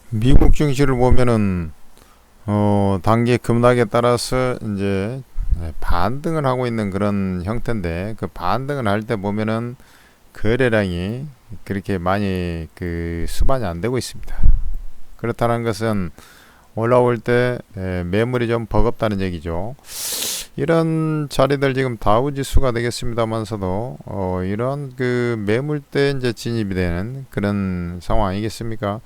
미국 증시를 보면은 단기 급락에 따라서 이제 반등을 하고 있는 그런 형태인데, 그 반등을 할 때 보면은 거래량이 그렇게 많이 수반이 안 되고 있습니다. 그렇다는 것은 올라올 때 매물이 좀 버겁다는 얘기죠. 이런 자리들 지금 다우지수가 되겠습니다만서도 이런 매물대 이제 진입이 되는 그런 상황이겠습니까?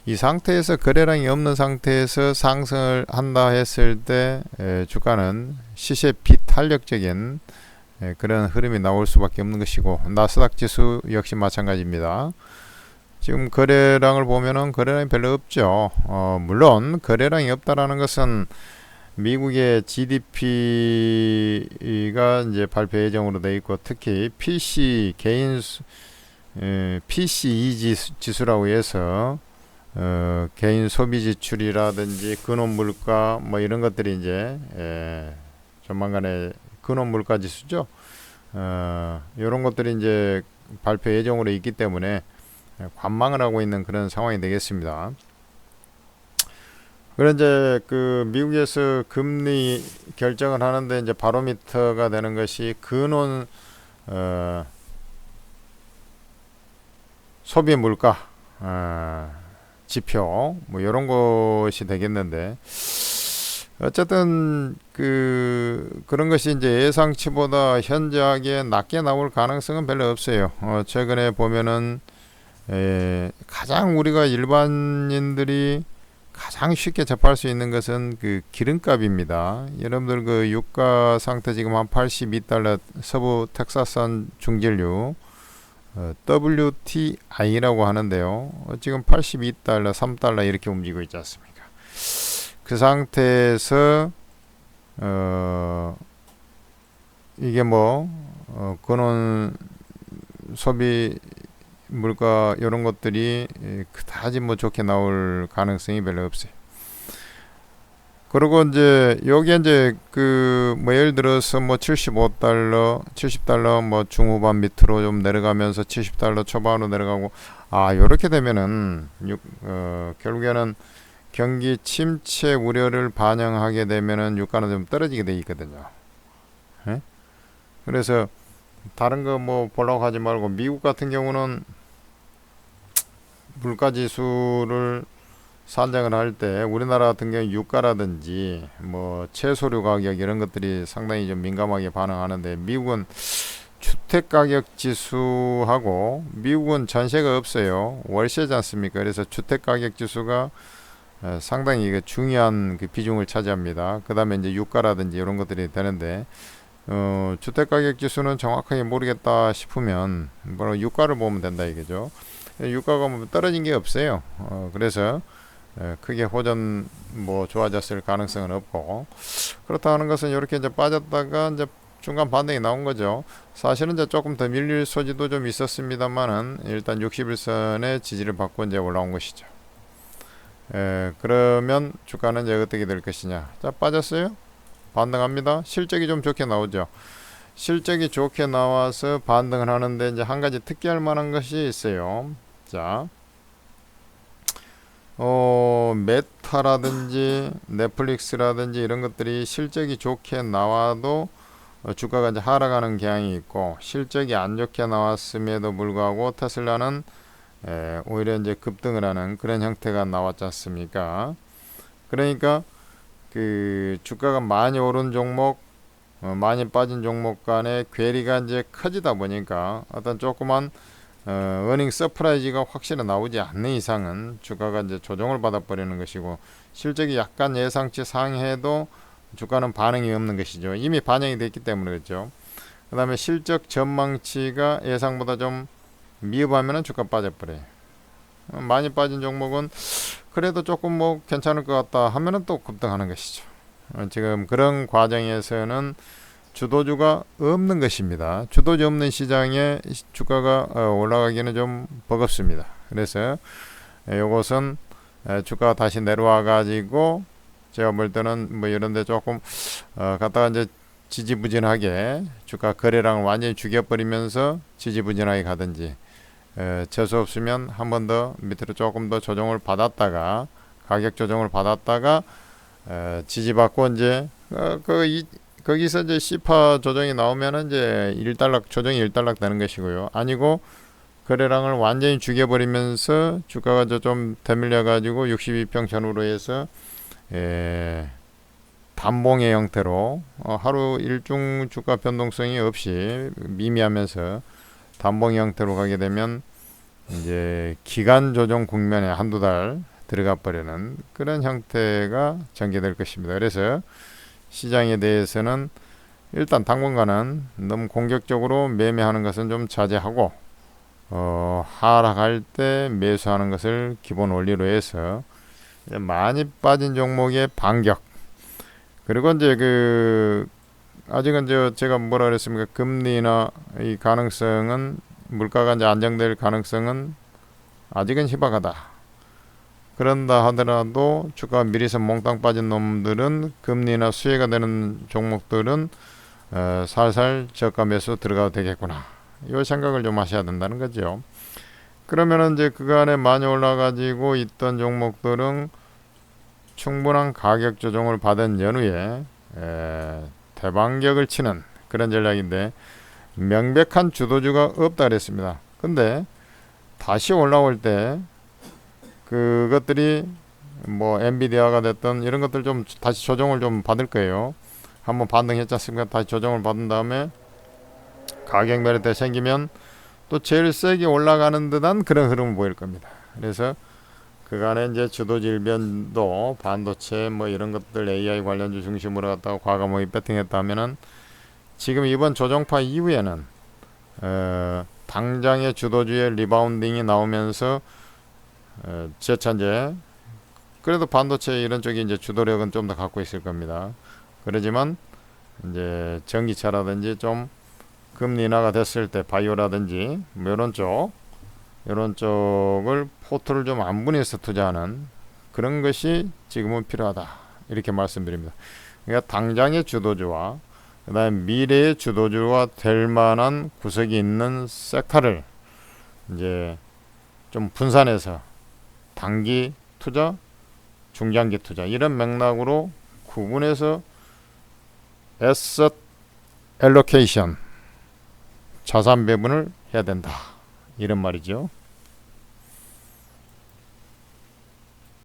이 상태에서 거래량이 없는 상태에서 상승을 한다 했을 때 주가는 시세 비탄력적인 그런 흐름이 나올 수밖에 없는 것이고, 나스닥 지수 역시 마찬가지입니다. 지금 거래량을 보면은 거래량이 별로 없죠. 물론 거래량이 없다라는 것은 미국의 GDP가 이제 발표 예정으로 돼 있고, 특히 PCE 지수라고 해서 개인 소비 지출이라든지 근원 물가 뭐 이런 것들이 이제 조만간에 근원 물가 지수죠. 이런 것들이 이제 발표 예정으로 있기 때문에 관망을 하고 있는 그런 상황이 되겠습니다. 그런 이제 미국에서 금리 결정을 하는데 이제 바로미터가 되는 것이 근원 소비 물가 지표 뭐 이런 것이 되겠는데, 어쨌든 그런 것이 이제 예상치보다 현저하게 낮게 나올 가능성은 별로 없어요. 최근에 보면은 가장 우리가 일반인들이 가장 쉽게 접할 수 있는 것은 기름값입니다. 여러분들 유가 상태 지금 한 82달러, 서부 텍사스산 중진류 WTI라고 하는데요. 지금 82달러, 3달러 이렇게 움직이고 있지 않습니까? 그 상태에서 이게 근원 소비 물가 이런 것들이 그다지 좋게 나올 가능성이 별로 없어요. 그리고 이제 여기 이제 예를 들어서 75달러, 70달러 중후반 밑으로 좀 내려가면서 70달러 초반으로 내려가고, 요렇게 되면은 결국에는 경기 침체 우려를 반영하게 되면은 유가는 좀 떨어지게 돼 있거든요. 예? 그래서 다른 거 보려고 하지 말고, 미국 같은 경우는 물가 지수를 산정을 할 때 우리나라 같은 경우 유가라든지 채소류 가격 이런 것들이 상당히 좀 민감하게 반응하는데, 미국은 주택 가격 지수하고, 미국은 전세가 없어요. 월세지 않습니까? 그래서 주택 가격 지수가 상당히 중요한 비중을 차지합니다. 그 다음에 이제 유가라든지 이런 것들이 되는데, 주택 가격 지수는 정확하게 모르겠다 싶으면 유가를 보면 된다 이거죠. 유가가 떨어진 게 없어요. 그래서 크게 호전 좋아졌을 가능성은 없고, 그렇다는 것은 이렇게 이제 빠졌다가 이제 중간 반등이 나온 거죠. 사실은 이제 조금 더 밀릴 소지도 좀 있었습니다만은 일단 61선의 지지를 받고 이제 올라온 것이죠. 그러면 주가는 이제 어떻게 될 것이냐? 자, 빠졌어요. 반등합니다. 실적이 좀 좋게 나오죠. 실적이 좋게 나와서 반등을 하는데, 이제 한 가지 특기할 만한 것이 있어요. 자, 메타라든지 넷플릭스라든지 이런 것들이 실적이 좋게 나와도 주가가 이제 하락하는 경향이 있고, 실적이 안 좋게 나왔음에도 불구하고 테슬라는 오히려 이제 급등을 하는 그런 형태가 나왔지 않습니까? 그러니까 주가가 많이 오른 종목, 많이 빠진 종목 간의 괴리가 이제 커지다 보니까 어떤 조그만 어닝 서프라이즈가 확실히 나오지 않는 이상은 주가가 이제 조정을 받아버리는 것이고, 실적이 약간 예상치 상해도 주가는 반응이 없는 것이죠. 이미 반영이 됐기 때문에 그렇죠. 그 다음에 실적 전망치가 예상보다 좀 미흡하면 주가 빠져버려요. 많이 빠진 종목은 그래도 조금 괜찮을 것 같다 하면은 또 급등하는 것이죠. 지금 그런 과정에서는 주도주가 없는 것입니다. 주도주 없는 시장에 주가가 올라가기는 좀 버겁습니다. 그래서 이것은 주가가 다시 내려와 가지고 제가 볼 때는 이런데 조금 갔다가 이제 지지부진하게 주가 거래량을 완전히 죽여버리면서 지지부진하게 가든지, 재수 없으면 한 번 더 밑으로 조금 더 조정을 받았다가 가격 조정을 받았다가 지지받고 이제 거기서 이제 시파 조정이 나오면은 이제 일단락 조정이 일단락 되는 것이고요. 아니고 거래량을 완전히 죽여버리면서 주가가 좀 되밀려 가지고 62평 전후로 해서 단봉의 형태로 하루 일중 주가 변동성이 없이 미미하면서 단봉 형태로 가게 되면 이제 기간 조정 국면에 한두 달 들어가 버리는 그런 형태가 전개될 것입니다. 그래서 시장에 대해서는 일단 당분간은 너무 공격적으로 매매하는 것은 좀 자제하고 하락할 때 매수하는 것을 기본 원리로 해서 많이 빠진 종목의 반격, 그리고 이제 아직은 제가 뭐라 그랬습니까? 금리나 이 가능성은, 물가가 이제 안정될 가능성은 아직은 희박하다. 그런다 하더라도 주가 미리서 몽땅 빠진 놈들은, 금리나 수혜가 되는 종목들은 살살 저가 매수 들어가도 되겠구나, 이 생각을 좀 하셔야 된다는 거죠. 그러면은 이제 그간에 많이 올라가지고 있던 종목들은 충분한 가격 조정을 받은 연후에 대반격을 치는 그런 전략인데, 명백한 주도주가 없다 그랬습니다. 근데 다시 올라올 때 그것들이 뭐 엔비디아가 됐던 이런 것들 좀 다시 조정을 좀 받을 거예요. 한번 반등했지 않습니까? 다시 조정을 받은 다음에 가격 매립대 생기면 또 제일 세게 올라가는 듯한 그런 흐름을 보일 겁니다. 그래서 그간에 이제 주도주 일변도 반도체 뭐 이런 것들 AI 관련주 중심으로 갖다가 과감하게 배팅했다 하면은 지금 이번 조정파 이후에는 당장의 주도주의 리바운딩이 나오면서 재차 이제 그래도 반도체 이런 쪽이 이제 주도력은 좀 더 갖고 있을 겁니다. 그러지만 이제 전기차라든지 좀 금리 인하가 됐을 때 바이오라든지 뭐 이런 쪽을 포트를 좀 안분해서 투자하는 그런 것이 지금은 필요하다, 이렇게 말씀드립니다. 그러니까 당장의 주도주와 그다음에 미래의 주도주가 될 만한 구석이 있는 섹터를 이제 좀 분산해서 단기 투자, 중장기 투자 이런 맥락으로 구분해서 에셋 엘로케이션, 자산 배분을 해야 된다, 이런 말이죠.